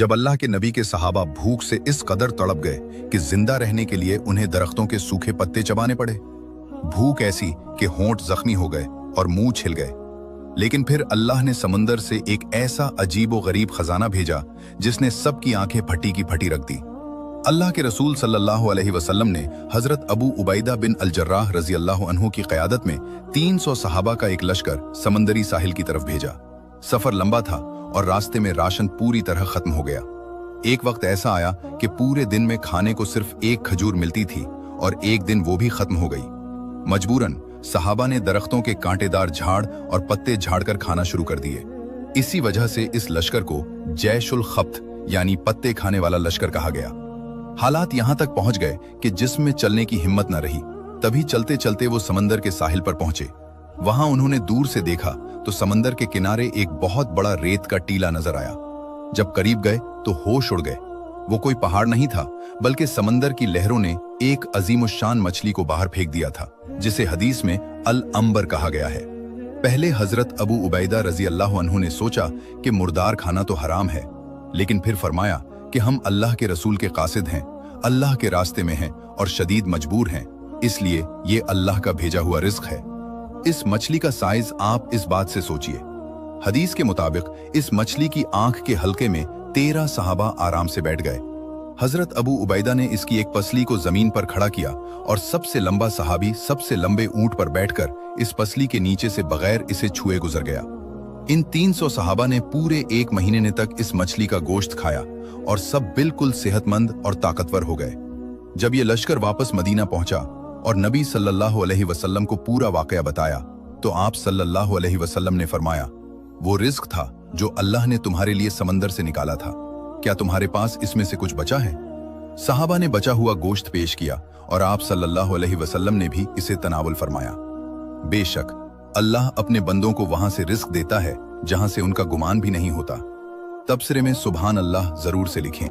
जब अल्लाह के नबी के सहाबा भूख से इस कदर तड़प गए कि जिंदा रहने के लिए उन्हें दरख्तों के सूखे पत्ते चबाने पड़े। भूख ऐसी कि होंठ जख्मी हो गए और मुंह छिल गए। लेकिन फिर अल्लाह ने समंदर से एक ऐसा अजीबो गरीब खजाना भेजा जिसने सबकी आंखें फटी की फटी रख दी। अल्लाह के रसूल सल्लल्लाहु अलैहि वसल्लम ने हजरत अबू उबैदा बिन अल जर्राह रजी अल्लाह अन्हु की क़यादत में 300 सहाबा का एक लश्कर समंदरी साहिल की तरफ भेजा। सफर लंबा था और रास्ते में राशन पूरी तरह खत्म हो गया। एक वक्त ऐसा आया कि पूरे दिन में खाने को सिर्फ एक खजूर मिलती थी और एक दिन वो भी खत्म हो गई। मजबूरन सहाबा ने दरख्तों के कांटेदार झाड़ और पत्ते झाड़कर खाना शुरू कर दिए। इसी वजह से इस लश्कर को जैशुल खब्त यानी पत्ते खाने वाला लश्कर कहा गया। हालात यहां तक पहुंच गए कि जिस्म में चलने की हिम्मत न रही। तभी चलते चलते वो समंदर के साहिल पर पहुंचे। वहां उन्होंने दूर से देखा तो समंदर के किनारे एक बहुत बड़ा रेत का टीला नजर आया। जब करीब गए तो होश उड़ गए। वो कोई पहाड़ नहीं था बल्कि समंदर की लहरों ने एक अजीमुशान मछली को बाहर फेंक दिया था, जिसे हदीस में अल अंबर कहा गया है। पहले हजरत अबू उबैदा रजी अल्लाह अन्हु ने सोचा कि मुर्दार खाना तो हराम है, लेकिन फिर फरमाया कि हम अल्लाह के रसूल के कासिद हैं, अल्लाह के रास्ते में हैं और शदीद मजबूर हैं, इसलिए ये अल्लाह का भेजा हुआ रिज्क है। इस मछली का साइज आप इस बात से सोचिए। हदीस के मुताबिक इस मछली की आंख के हल्के में 13 सहाबा आराम से बैठ गए। हजरत अबू उबैदा ने इसकी एक पसली को जमीन पर खड़ा किया और सबसे लंबा सहाबी सबसे लंबे ऊंट पर बैठकर इस पसली के नीचे से बगैर इसे छुए गुजर गया। इन 300 सहाबा ने पूरे एक महीने तक इस मछली का गोश्त खाया और सब बिल्कुल सेहतमंद और ताकतवर हो गए। जब ये लश्कर वापस मदीना पहुंचा और नबी सल्लल्लाहु अलैहि वसल्लम को पूरा वाकया बताया तो आप सल्लल्लाहु अलैहि वसल्लम ने फरमाया, वो रिज्क था जो अल्लाह ने तुम्हारे लिए समंदर से निकाला था, क्या तुम्हारे पास इसमें से कुछ बचा है? सहाबा ने बचा हुआ गोश्त पेश किया और आप सल्लल्लाहु अलैहि वसल्लम ने भी इसे तनावुल फरमाया। बेशक अल्लाह अपने बंदों को वहां से रिज्क देता है जहां से उनका गुमान भी नहीं होता। तबसरे में सुभान अल्लाह जरूर से लिखें।